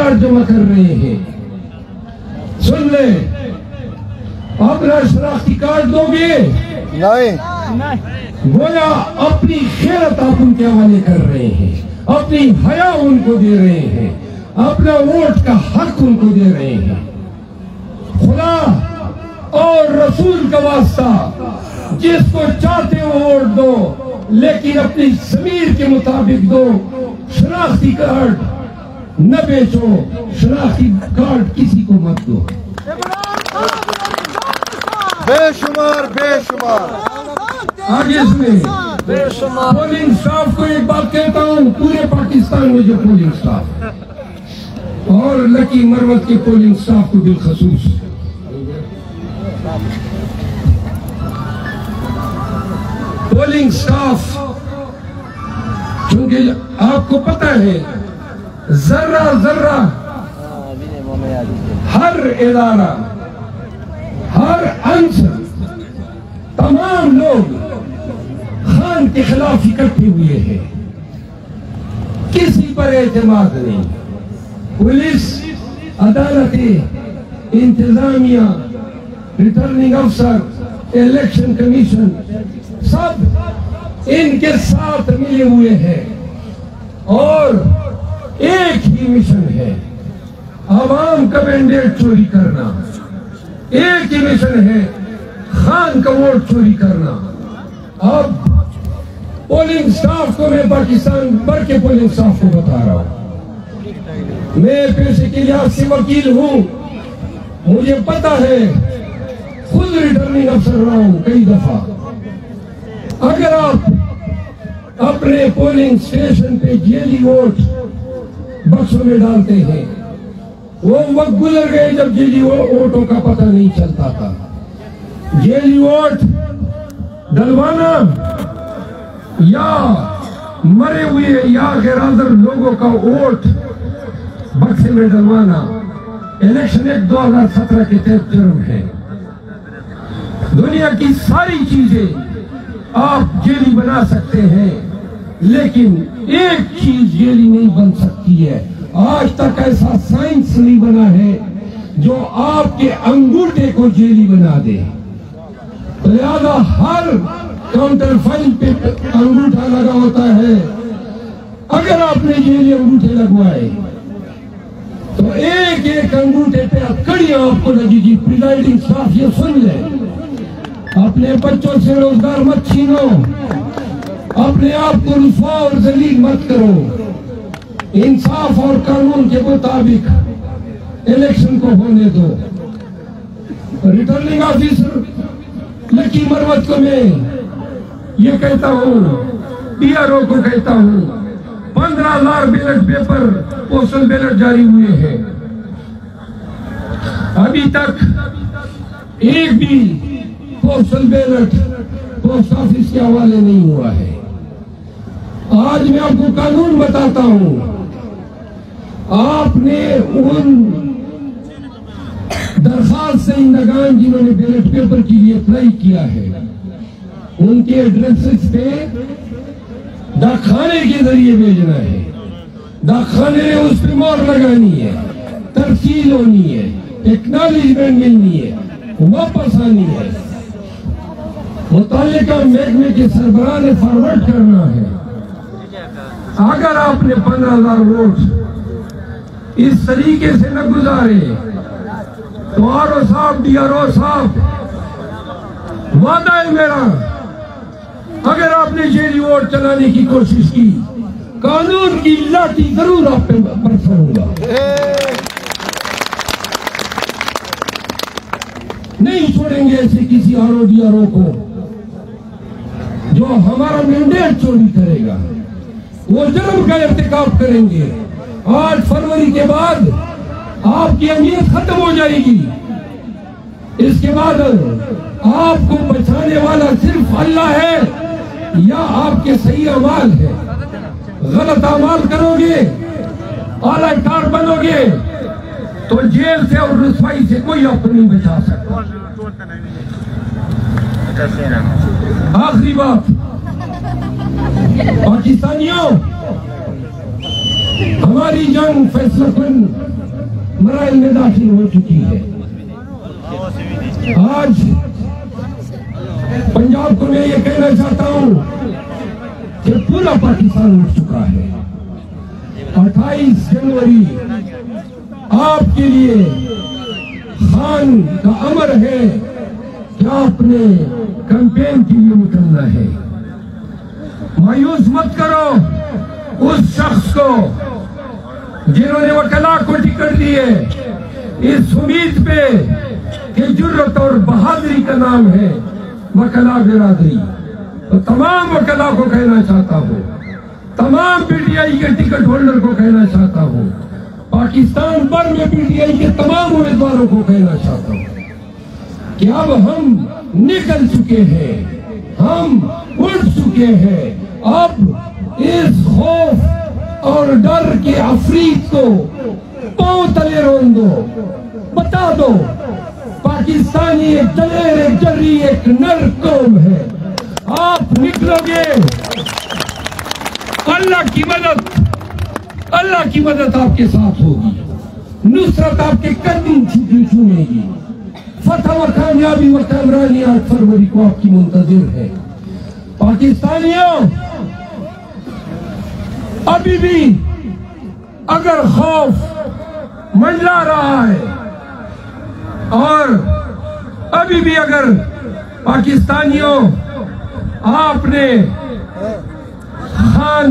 Card جمع کر رہے ہیں. سن لے, اپنا شناختی کارڈ دو گے گویا اپنی خیرت آپ ان کے حوالے کر رہے ہیں, اپنی حیا ان کو دے رہے ہیں, اپنا ووٹ کا حق ان کو دے رہے ہیں. خدا اور رسول کا واسطہ جس کو چاہتے ہو ووٹ دو, لیکن اپنی ضمیر کے مطابق دو. شناختی کارڈ نہ بیچو, شناختی کارڈ کسی کو مت دو. بے شمار بے شمار آگے اس میں پولنگ سٹاف کو ایک بات کہتا ہوں, پورے پاکستان میں جو پولنگ سٹاف اور لکی مروت کے پولنگ سٹاف کو بالخصوص, پولنگ سٹاف چونکہ آپ کو پتہ ہے ذرہ ذرہ ہر ادارہ, ہر عنصر, تمام لوگ خان کے خلاف اکٹھے ہوئے ہیں. کسی پر اعتماد نہیں. پولیس, عدالتیں, انتظامیہ, ریٹرننگ افسر, الیکشن کمیشن, سب ان کے ساتھ ملے ہوئے ہیں اور ایک ہی مشن ہے, عوام کا مینڈیٹ چوری کرنا. ایک ہی مشن ہے, خان کا ووٹ چوری کرنا. اب پولنگ سٹاف کو میں پاکستان بھر کے پولنگ سٹاف کو بتا رہا ہوں, میں پیشے کے لحاظ سے وکیل ہوں, مجھے پتا ہے, خود ریٹرننگ افسر رہا ہوں کئی دفعہ. اگر آپ اپنے پولنگ سٹیشن پہ جیلی ووٹ بکسوں میں ڈالتے ہیں, وہ وقت گزر گئے جب جیلی ووٹوں کا پتہ نہیں چلتا تھا. جیلی ووٹ ڈلوانا یا مرے ہوئے یا غیر حاضر لوگوں کا ووٹ بکسے میں ڈلوانا الیکشن ایکٹ 2017 کے تحت جرم ہے. دنیا کی ساری چیزیں آپ جیلی بنا سکتے ہیں, لیکن ایک چیز جیلی نہیں بن سکتی ہے. آج تک ایسا سائنس نہیں بنا ہے جو آپ کے انگوٹھے کو جیلی بنا دے. لہذا ہر کاؤنٹر فائل پہ انگوٹھا لگا ہوتا ہے. اگر آپ نے جیلی انگوٹھے لگوائے تو ایک ایک انگوٹھے پہ کڑیاں آپ کو لگے گی. پریزائڈنگ سٹاف یہ سن لے, اپنے بچوں سے روزگار مت چھینو, اپنے آپ کو رسوا اور ذلیل مت کرو. انصاف اور قانون کے مطابق الیکشن کو ہونے دو. ریٹرننگ آفیسر لکی مروت کو میں یہ کہتا ہوں, پی آر او کو کہتا ہوں, 15,000 بیلٹ پیپر پوسٹل بیلٹ جاری ہوئے ہیں. ابھی تک ایک بھی پوسٹل بیلٹ پوسٹ آفس کے حوالے نہیں ہوا ہے. آج میں آپ کو قانون بتاتا ہوں. آپ نے ان درخواست دہندگان جنہوں نے بیلٹ پیپر کے لیے اپلائی کیا ہے, ان کے ایڈریسز پہ ڈاک خانے کے ذریعے بھیجنا ہے. ڈاک خانے نے اس پہ مہر لگانی ہے, ترسیل ہونی ہے, ایکنالجمنٹ ملنی ہے, واپس آنی ہے, متعلقہ محکمے کے سربراہ نے فارورڈ کرنا ہے. اگر آپ نے 15,000 ووٹ اس طریقے سے نہ گزارے تو آر او صاحب, ڈی آر او صاحب, وعدہ ہے میرا, اگر آپ نے جیلی ووٹ چلانے کی کوشش کی, قانون کی لاٹھی ضرور آپ پہ برسوں گا. نہیں چھوڑیں گے ایسے کسی R O D R O کو جو ہمارا مینڈیٹ چوری کرے گا. وہ جرم کا ارتکاب کریں گے. 8 فروری کے بعد آپ کی اہمیت ختم ہو جائے گی. اس کے بعد آپ کو بچانے والا صرف اللہ ہے یا آپ کے صحیح اعمال ہے. غلط اعمال کرو گے, اعلی کار بنو گے تو جیل سے اور رسوائی سے کوئی آپ کو نہیں بچا سکتا. آخری بات, پاکستانیوں, ہماری جنگ فیصلہ کن مراحل میں داخل ہو چکی ہے. آج پنجاب کو میں یہ کہنا چاہتا ہوں کہ پورا پاکستان اٹھ چکا ہے. 28 جنوری آپ کے لیے خان کا امر ہے کہ آپ نے کیمپین کے لیے نکلنا ہے. مایوس مت کرو اس شخص کو جنہوں نے وکلا کو ٹکٹ دیے اس امید پہ کہ جرت اور بہادری کا نام ہے وکلا برادری. تو تمام وکلا کو کہنا چاہتا ہوں, تمام پی ٹی آئی کے ٹکٹ ہولڈر کو کہنا چاہتا ہوں, پاکستان بھر میں پی ٹی آئی کے تمام امیدواروں کو کہنا چاہتا ہوں کہ اب ہم نکل چکے ہیں, ہم اٹھ چکے ہیں. اب اس خوف اور ڈر کے عفریت کو پاؤں تلے رون دو. بتا دو پاکستانی ایک دلیر, ایک جری, ایک نر قوم ہے. آپ نکلو گے, اللہ کی مدد آپ کے ساتھ ہوگی, نصرت آپ کے قدم چھونے گی. فتح و کامیابی و کامرانی 8 فروری کو آپ کی منتظر ہے. پاکستانیوں, ابھی بھی اگر خوف منڈلا رہا ہے اور ابھی بھی اگر پاکستانیوں آپ نے خان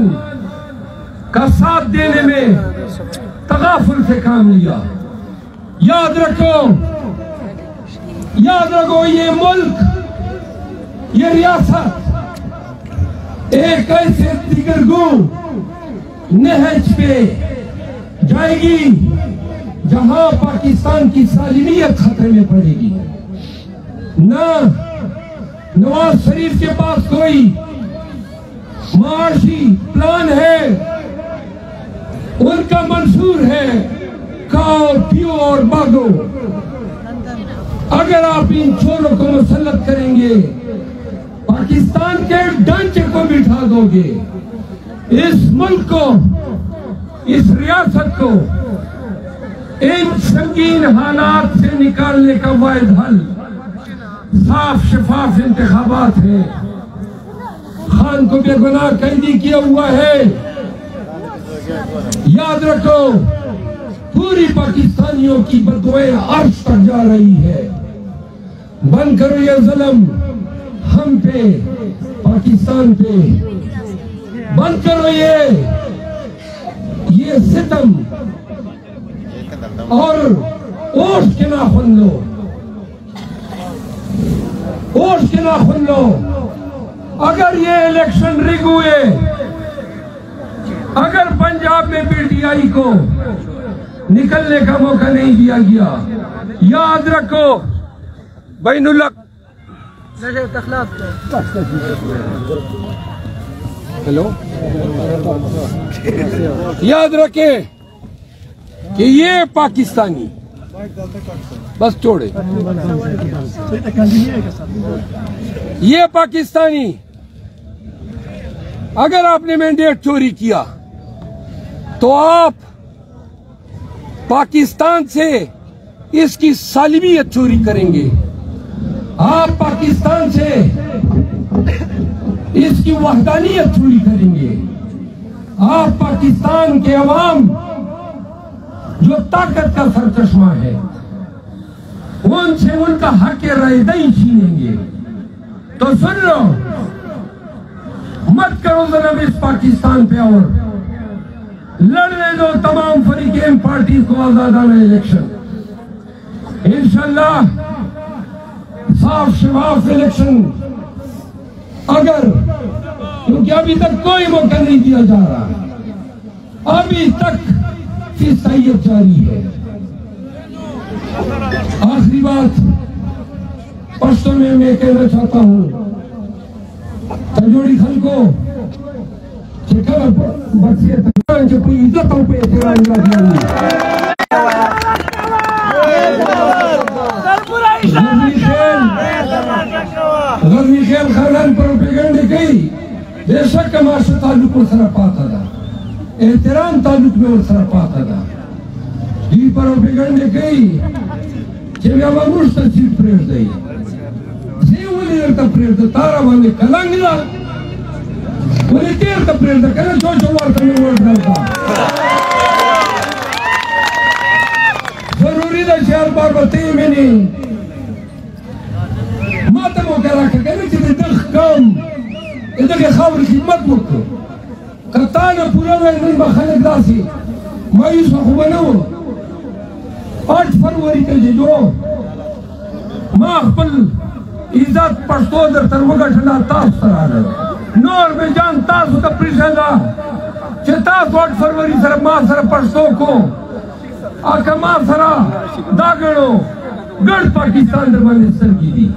کا ساتھ دینے میں تغافل سے کام لیا, یاد رکھو یہ ملک, یہ ریاست ایک ایسے دیگرگوں نہج پہ جائے گی جہاں پاکستان کی سالمیت خطرے میں پڑے گی. نہ نواز شریف کے پاس کوئی معاشی پلان ہے, ان کا منصور ہے کھاؤ پیو اور بھاگو. اگر آپ ان چوروں کو مسلط کریں گے, پاکستان کے ڈھانچے کو بٹھا دو گے, اس ملک کو, اس ریاست کو ان سنگین حالات سے نکالنے کا واحد حل صاف شفاف انتخابات ہے. خان کو بے گناہ قیدی کیا ہوا ہے. یاد رکھو پوری پاکستانیوں کی بددعائیں عرش تک جا رہی ہے. بند کرو یہ ظلم ہم پہ, پاکستان پہ. بند کرو یہ ستم اور اوش کے ناخن لو, اوش کے ناخن لو. اگر یہ الیکشن رگ ہوئے, اگر پنجاب میں پی ٹی آئی کو نکلنے کا موقع نہیں دیا گیا, یاد رکھو بین یاد رکھیں کہ یہ پاکستانی بس چھوڑے, یہ پاکستانی اگر آپ نے مینڈیٹ چوری کیا تو آپ پاکستان سے اس کی سالمیت چوری کریں گے. آپ پاکستان سے اس کی وحدانیت چوری کریں گے. آپ پاکستان کے عوام جو طاقت کا سرچشمہ ہے ان سے ان کا حق رائے دہی چھینیں گے. تو سن لو, مت کرو ظلم اس پاکستان پہ اور لڑنے دو تمام فریقین پارٹی کو آزادانہ الیکشن. انشاءاللہ صاف شفاف الیکشن, اگر کیونکہ ابھی تک کوئی موقع نہیں دیا جا رہا, ابھی تک فیصدیت جاری ہے. آخری بات پشتو میں کہنا چاہتا ہوں, تجوڑی خلکو چکر بچیت کہ کوئی عزتوں پہ احترام غزنی خیل خاندان پروپیگنڈ کی بے شک معاشرہ تعلق سر پاتا تھا. احترام تعلق مې ورسره پاته ده. دوی پروپیګنډې کوي چې بیا به موږ ته سیټ پرېږدئ. زه یې ولې درته پرېږده؟ تا را باندې کلنګ ده، ولې تېر ته پرېږده که نه چوچو ورته مې ورکړل کا. ضروري ده چې هر بار به ته یې منې. ما ته مو که راکړه که نه چې د دغ قوم د دغې خاورې خدمت وکړو. که تا نه پوره وی نن به خلک داسې مایوسه خو به نه وو. 8 فروری ته چې جو ما خپل عزت پښتو درته وګټله تاسو ته راغلی. نور مې جان تاسو ته پرېښوده چې تاسو 8 فروری سره ما سره پښتو کو او که ما سره دا ګڼو ګڼ پاکستان در باندې سترګې دي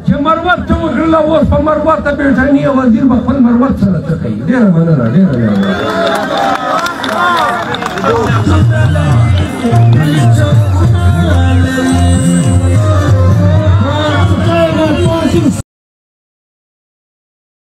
چې مروت ته وکړله. اوس په مروت ته بریټانیې وزیر به خپل مروت سره څه کوي. ډېره مننه ډېره مننه.